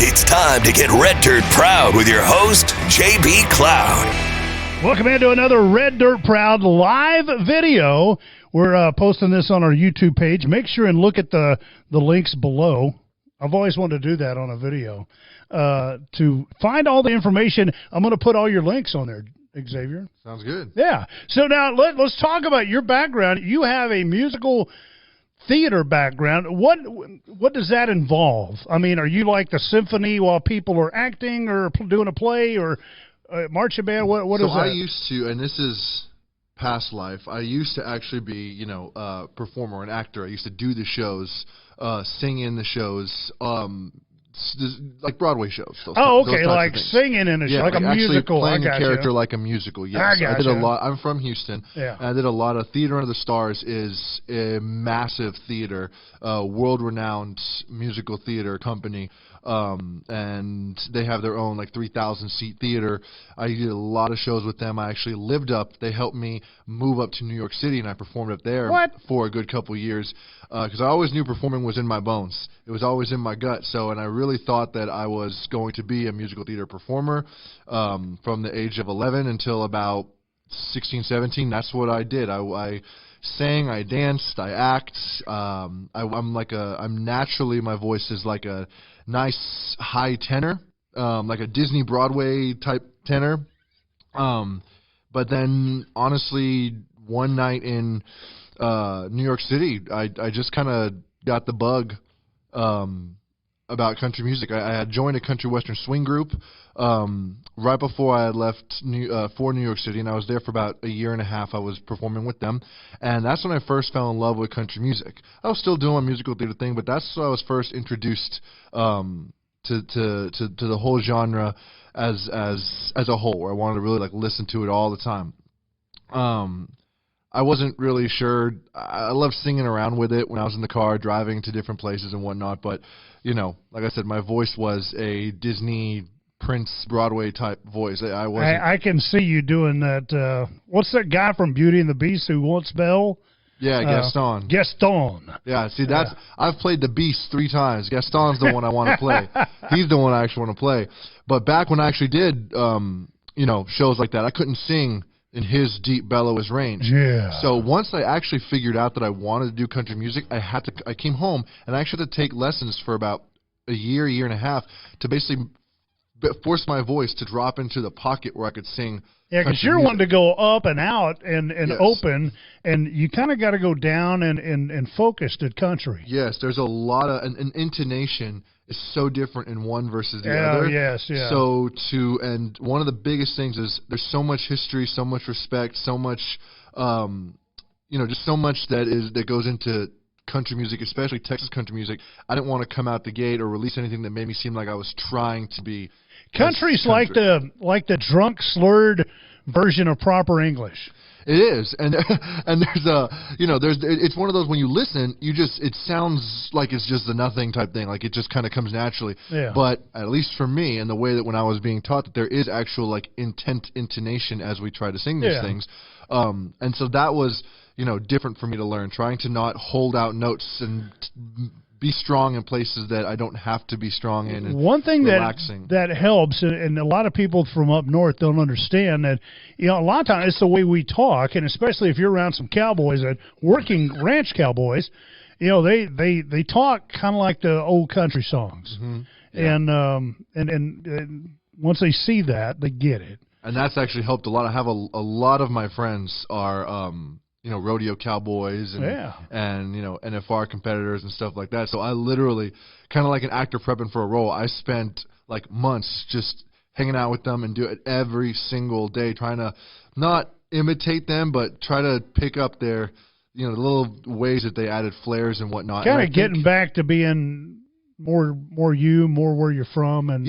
It's time to get Red Dirt Proud with your host, JB Cloud. Welcome into another Red Dirt Proud live video. We're posting this on our YouTube page. Make sure and look at the links below. I've always wanted to do that on a video. To find all the information, I'm going to put all your links on there, Xavier. Sounds good. Yeah. So now let's talk about your background. You have a musical theater background. What does that involve? I mean, are you like the symphony while people are acting or doing a play or marching band? What is that? So I used to, and this is past life, I used to actually be, a performer, an actor. I used to do the shows, sing in the shows, like Broadway shows. Okay, like singing in a show, like a musical. Playing a character like a musical. Yes, I did a lot. I'm from Houston. Yeah, and I did a lot of Theater Under the Stars. Is a massive theater, world-renowned musical theater company. And they have their own like 3,000 seat theater. I did a lot of shows with them. I actually lived up. They helped me move up to New York City, and I performed up there for a good couple years because I always knew performing was in my bones. It was always in my gut. And I really thought that I was going to be a musical theater performer from the age of 11 until about 16, 17. That's what I did. I sang, I danced, I act. I'm naturally, my voice is like a nice high tenor, like a Disney Broadway type tenor. But then honestly, one night in New York City, I just kind of got the bug about country music. I had joined a country western swing group right before I had left for New York City, and I was there for about a year and a half. I was performing with them, and that's when I first fell in love with country music. I was still doing my musical theater thing, but that's when I was first introduced to the whole genre as a whole, where I wanted to really like listen to it all the time. I wasn't really sure. I loved singing around with it when I was in the car driving to different places and whatnot, but like I said, my voice was a Disney Prince Broadway type voice. I can see you doing that. What's that guy from Beauty and the Beast who wants Belle? Yeah, Gaston. Gaston. Yeah, see, I've played the Beast 3 times. Gaston's the one I want to play. He's the one I actually want to play. But back when I actually did, shows like that, I couldn't sing in his deep bellows range. Yeah. So once I actually figured out that I wanted to do country music, I came home and I actually had to take lessons for about a year and a half to basically force my voice to drop into the pocket where I could sing. Yeah, because you're wanting to go up and out and yes. open, and you kind of got to go down and focused at country. Yes, there's a lot of an intonation is so different in one versus the other. Yes, yeah. And one of the biggest things is there's so much history, so much respect, so much, just so much that goes into country music, especially Texas country music. I didn't want to come out the gate or release anything that made me seem like I was trying to be. Country's like the drunk, slurred version of proper English. It is, and it's one of those when you listen, it sounds like it's just a nothing type thing, like it just kind of comes naturally. Yeah. But at least for me, and the way that when I was being taught that there is actual like intonation as we try to sing these things, and so that was different for me to learn, trying to not hold out notes and be strong in places that I don't have to be strong in. And one thing relaxing. that helps, and a lot of people from up north don't understand that, a lot of times it's the way we talk, and especially if you're around some cowboys, that working ranch cowboys, they talk kind of like the old country songs. Mm-hmm. Yeah. And once they see that, they get it. And that's actually helped a lot. I have a lot of my friends are rodeo cowboys and NFR competitors and stuff like that. So I literally, kind of like an actor prepping for a role, I spent like months just hanging out with them and do it every single day, trying to not imitate them, but try to pick up their, the little ways that they added flares and whatnot. Kind of getting back to being more you, more where you're from, and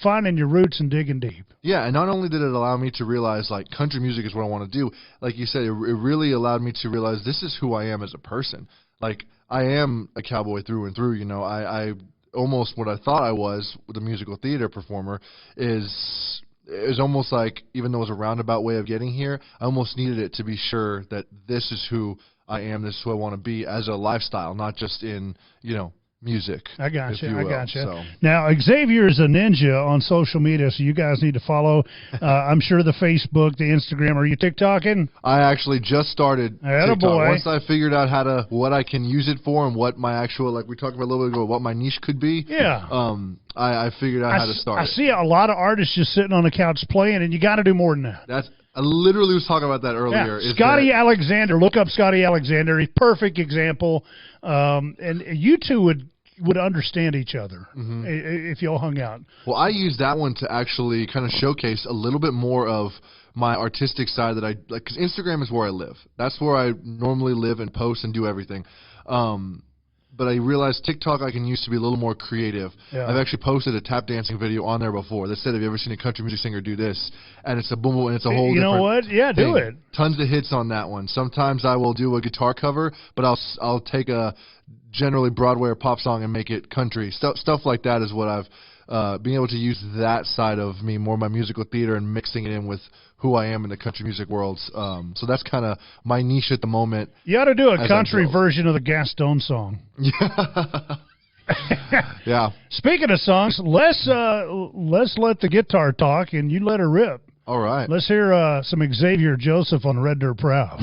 finding your roots and digging deep. Yeah, and not only did it allow me to realize, like, country music is what I want to do, like you said, it really allowed me to realize this is who I am as a person. Like, I am a cowboy through and through, I almost what I thought I was with a musical theater performer is almost like, even though it was a roundabout way of getting here, I almost needed it to be sure that this is who I am, this is who I want to be as a lifestyle, not just in, music. I got if you. will. I got you. So. Now, Xavier is a ninja on social media, so you guys need to follow. I'm sure the Facebook, the Instagram. Are you TikToking? I actually just started TikTok. Attaboy. Once I figured out what I can use it for and what my actual, like we talked about a little bit ago, what my niche could be. Yeah. I figured out how to start. I see a lot of artists just sitting on the couch playing, and you got to do more than that. I literally was talking about that earlier. Yeah. Scotty Alexander. Look up Scotty Alexander. He's a perfect example. And you two would understand each other if y'all hung out. Well, I use that one to actually kind of showcase a little bit more of my artistic side that I like, because Instagram is where I live. That's where I normally live and post and do everything. But I realized TikTok I can use to be a little more creative. Yeah. I've actually posted a tap dancing video on there before that said, have you ever seen a country music singer do this? And it's a boom, and it's a whole different You know what? Yeah, thing. do it. Tons of hits on that one. Sometimes I will do a guitar cover, but I'll take a generally Broadway or pop song and make it country. Stuff like that is what I've being able to use that side of me, more my musical theater, and mixing it in with who I am in the country music world. So that's kind of my niche at the moment. You ought to do a country version of the Gaston song. Yeah. Yeah. Speaking of songs, let's let the guitar talk and you let her rip. All right. Let's hear some Xavier Joseph on Red Dirt Proud.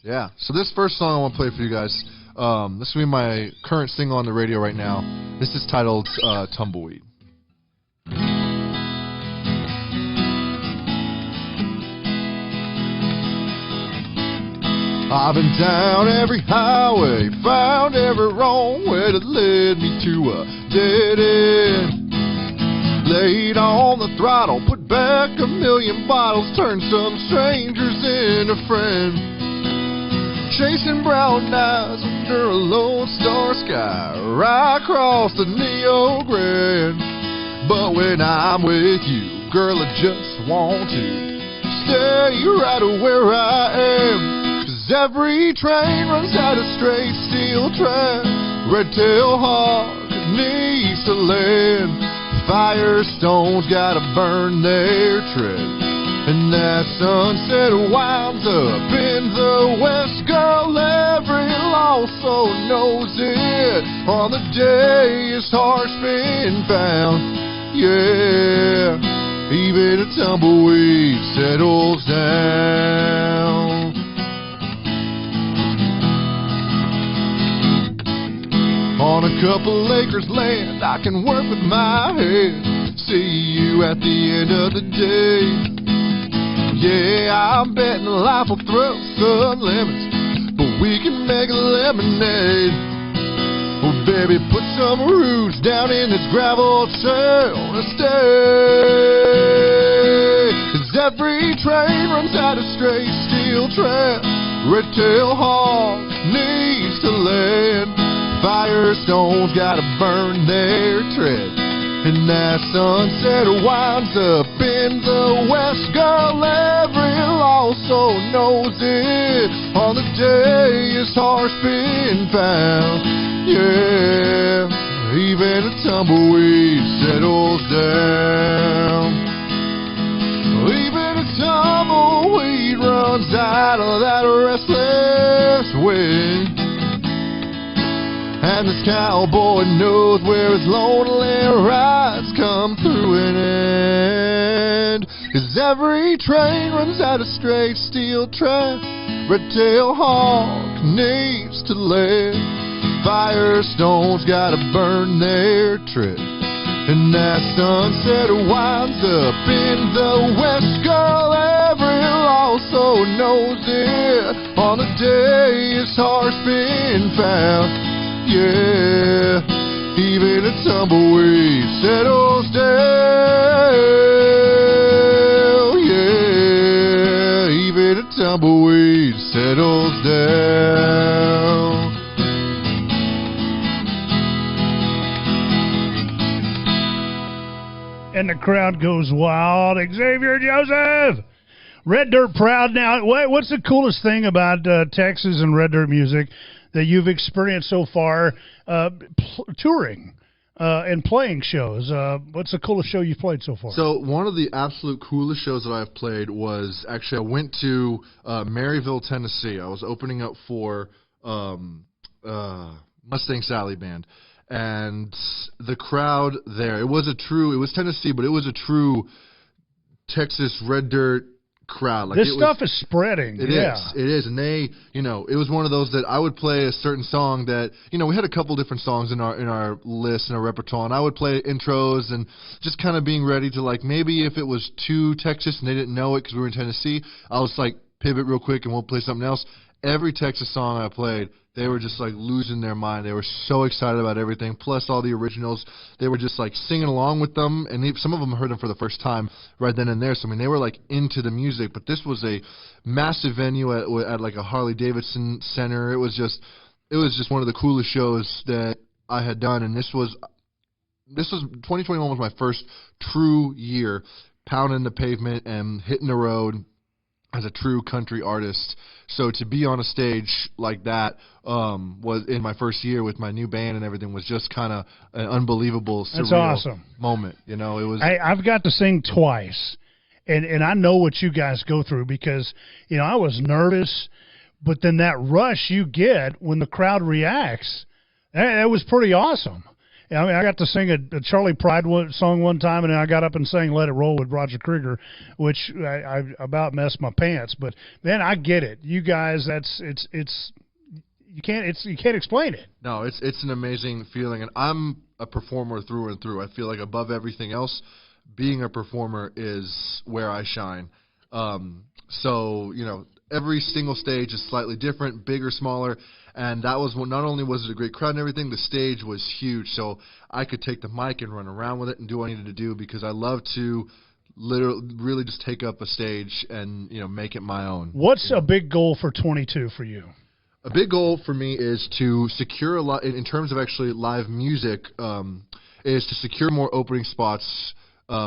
Yeah. So this first song I want to play for you guys, this will be my current single on the radio right now. This is titled Tumbleweed. I've been down every highway, found every wrong way that led me to a dead end. Laid on the throttle, put back 1,000,000 bottles, turned some strangers into friends. Chasing brown eyes under a lone star sky, right across the Neo Grand. But when I'm with you, girl, I just want to stay right where I am. Every train runs out of straight steel tracks. Red-tail hawk needs to land. Firestone's gotta burn their tread. And that sunset winds up in the west. Girl, every lost soul knows it. On the day his heart's been found. Yeah, even a tumbleweed settles down. On a couple acres land, I can work with my head. See you at the end of the day. Yeah, I'm betting life will throw some lemons, but we can make lemonade. Well, baby, put some roots down in this gravel trail to stay. 'Cause every train runs out of straight steel tracks. Red-tail hawk needs to land. Firestone's gotta burn their tread. And that sunset winds up in the west. Girl, every lost soul knows it. On the day his heart's been found. Yeah, even a tumbleweed settles down. Even a tumbleweed runs out of that restless wind. And this cowboy knows where his lonely rides come through an end. 'Cause every train runs out of straight steel track. Red-tail hawk needs to land. Firestone's gotta burn their tread. And that sunset winds up in the west. Girl, every lost soul knows it. On the day his heart's been found. Yeah, even a tumbleweed settles down. Yeah, even a tumbleweed settles down. And the crowd goes wild. Xavier Joseph, Red Dirt Proud. Now, what's the coolest thing about Texas and Red Dirt music that you've experienced so far, touring and playing shows? What's the coolest show you've played so far? So one of the absolute coolest shows that I've played was actually I went to Maryville, Tennessee. I was opening up for Mustang Sally Band. and the crowd there. It was Tennessee, but it was a true Texas red dirt crowd. Like, this stuff is spreading. It is, and they, it was one of those that I would play a certain song that, we had a couple different songs in our list, in our repertoire, and I would play intros and just kind of being ready to, like, maybe if it was too Texas and they didn't know it because we were in Tennessee, I was like, pivot real quick and we'll play something else. Every Texas song I played, they were just like losing their mind. They were so excited about everything. Plus all the originals, they were just like singing along with them. And some of them heard them for the first time right then and there. So I mean, they were like into the music. But this was a massive venue at like a Harley Davidson center. It was just one of the coolest shows that I had done. And this was 2021 was my first true year pounding the pavement and hitting the road as a true country artist. So to be on a stage like that was in my first year with my new band and everything was just kind of an unbelievable, surreal moment. It was. I've got to sing twice, and I know what you guys go through because I was nervous, but then that rush you get when the crowd reacts, that was pretty awesome. I mean, I got to sing a Charlie Pride song one time, and then I got up and sang "Let It Roll" with Roger Krieger, which I about messed my pants. But then I get it, you guys. You can't explain it. No, it's an amazing feeling, and I'm a performer through and through. I feel like above everything else, being a performer is where I shine. So every single stage is slightly different, bigger, smaller. And that was not only was it a great crowd and everything, the stage was huge. So I could take the mic and run around with it and do what I needed to do because I love to really just take up a stage and, make it my own. What's a big goal for 22 for you? A big goal for me is to secure a lot, in terms of actually live music, is to secure more opening spots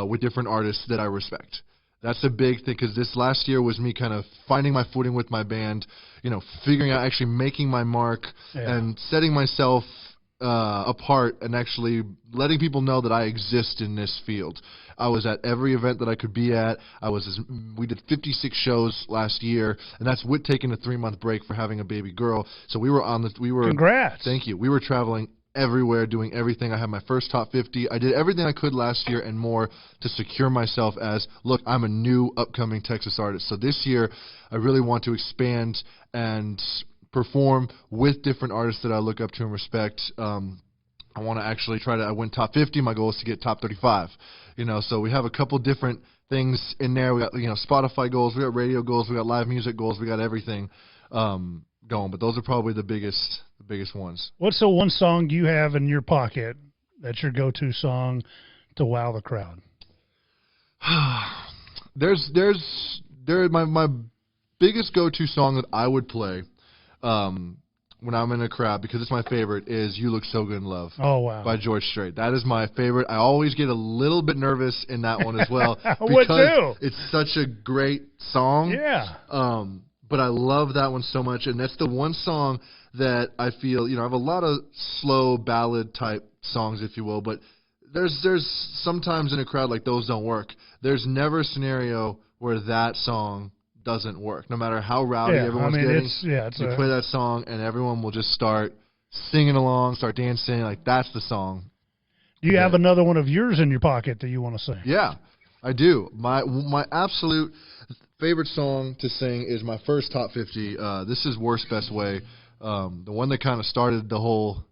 with different artists that I respect. That's a big thing because this last year was me kind of finding my footing with my band, figuring out, actually making my mark and setting myself apart and actually letting people know that I exist in this field. I was at every event that I could be at. We did 56 shows last year, and that's with taking a 3-month break for having a baby girl. So we were Congrats. Thank you. We were traveling everywhere, doing everything. I had my first top 50. I did everything I could last year and more to secure myself as, look, I'm a new upcoming Texas artist. So this year, I really want to expand and perform with different artists that I look up to and respect. I want to actually I went top 50. My goal is to get top 35. So we have a couple different things in there. We got, Spotify goals, we got radio goals, we got live music goals, we got everything going. But those are probably the biggest ones. What's the one song you have in your pocket that's your go-to song to wow the crowd? My biggest go-to song that I would play when I'm in a crowd, because it's my favorite, is "You Look So Good in Love." Oh, wow. By George Strait. That is my favorite. I always get a little bit nervous in that one as well. Would too. It's such a great song. Yeah. But I love that one so much, and that's the one song that I feel, I have a lot of slow ballad type songs, if you will, but there's sometimes in a crowd like those don't work. There's never a scenario where that song doesn't work. No matter how rowdy everyone's getting, you play that song and everyone will just start singing along, start dancing. Like, that's the song. Do you have another one of yours in your pocket that you want to sing? Yeah, I do. My absolute favorite song to sing is my first top 50. This is Worst Best Way, the one that kind of started the whole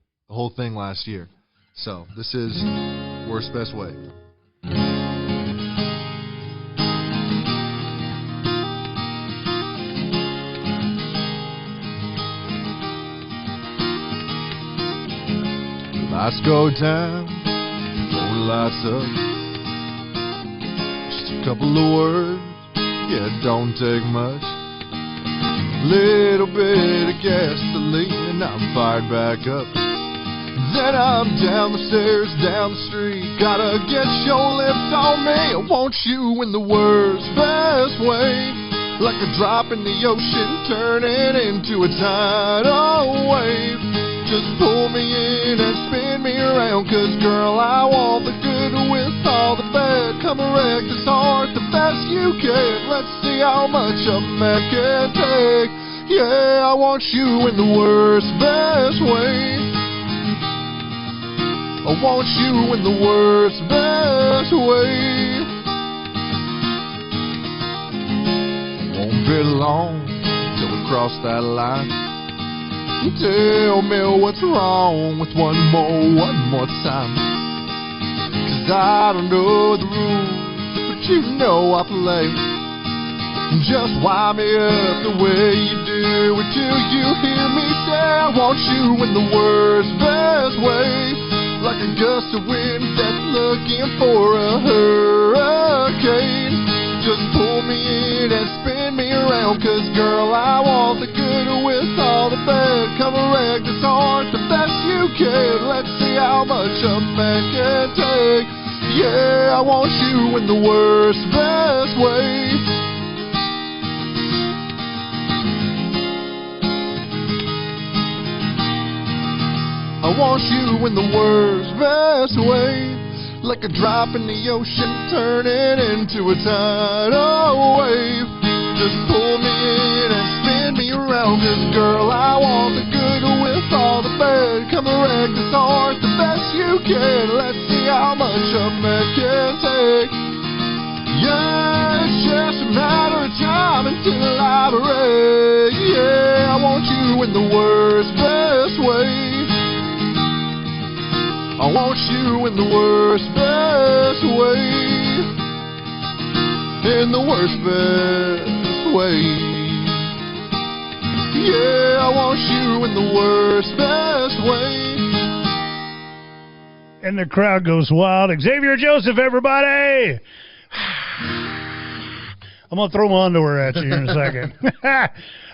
thing last year. So this is Worst Best Way. Lights go down, phone lights up. Just a couple of words, yeah, it don't take much. Little bit of gasoline and I'm fired back up. Then I'm down the stairs, down the street. Gotta get your lips on me. I want you in the worst, best way. Like a drop in the ocean turning into a tidal wave. Just pull me in and spin me around, 'cause girl, I want the good with all the bad. Come wreck this heart the best you can. Let's see how much a man can take. Yeah, I want you in the worst, best way. I want you in the worst, best way. Won't be long till we cross that line. Tell me what's wrong with one more time. 'Cause I don't know the rules, but you know I play. Just wind me up the way you do it till you hear me say I want you in the worst, best way. Like a gust of wind that's looking for a hurricane. Just pull me in and spin me around, 'cause girl, I want the good with all the bad. Come and wreck this heart the best you can. Let's see how much a man can take. Yeah, I want you in the worst, best way. I want you in the worst, best way. Like a drop in the ocean turning into a tidal wave. Just pull me in and spin me around, 'cause girl, I want the good with all the bad. Come and wreck this heart the best you can. Let's see how much a man can take. Yeah, it's just a matter of time until I break. Yeah, I want you in the worst, best way. I want you in the worst, best way. In the worst, best way. Yeah, I want you in the worst, best way. And the crowd goes wild. Xavier Joseph, everybody! I'm going to throw my underwear at you in a second.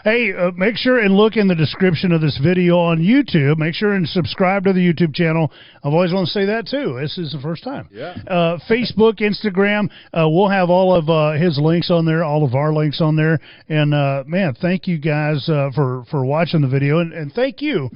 Hey, make sure and look in the description of this video on YouTube. Make sure and subscribe to the YouTube channel. I've always wanted to say that, too. This is the first time. Yeah. Facebook, Instagram, we'll have all of his links on there, all of our links on there. And, man, thank you guys for watching the video. And thank you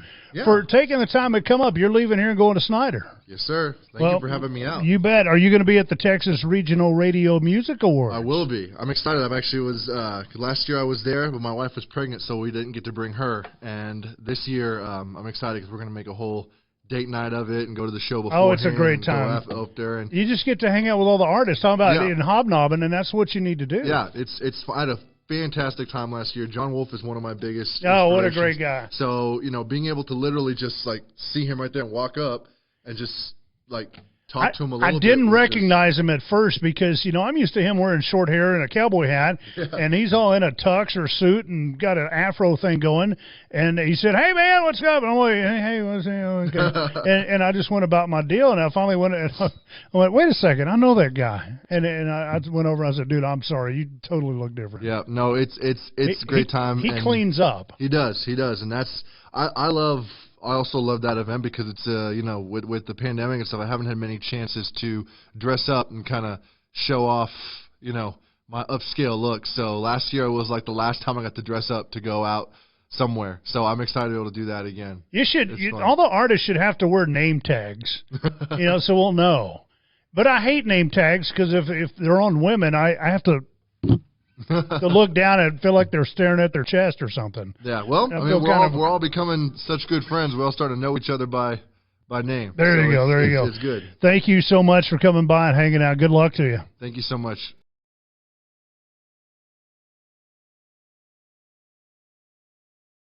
for taking the time to come up. You're leaving here and going to Snyder. Yes, sir. Thank you for having me out. You bet. Are you going to be at the Texas Regional Radio Music Awards? I will be. I'm excited. Last year I was there, but my wife was pregnant, so we didn't get to bring her. And this year I'm excited because we're going to make a whole date night of it and go to the show before. Oh, it's a great time. Up there and you just get to hang out with all the artists. Talking about it and hobnobbing, and that's what you need to do. Yeah, I had a fantastic time last year. John Wolfe is one of my biggest what a great guy. So, being able to literally just, see him right there and walk up and just, talk to him a little bit. I didn't recognize him at first because, I'm used to him wearing short hair and a cowboy hat, and he's all in a tux or suit and got an afro thing going. And he said, "Hey, man, what's up?" And I'm like, hey, what's up? and I just went about my deal, and I finally went, I went, wait a second, I know that guy. And I went over and I said, dude, I'm sorry, you totally look different. Yeah, no, it's a great time. He cleans up. He does, and that's I also love that event because it's with the pandemic and stuff, I haven't had many chances to dress up and kind of show off my upscale look. So last year was like the last time I got to dress up to go out somewhere. So I'm excited to be able to do that again. You should. All the artists should have to wear name tags, so we'll know. But I hate name tags because if they're on women, I have to look down and feel like they're staring at their chest or something. Yeah, well, we're all becoming such good friends. We're all starting to know each other by name. There you go. It's good. Thank you so much for coming by and hanging out. Good luck to you. Thank you so much.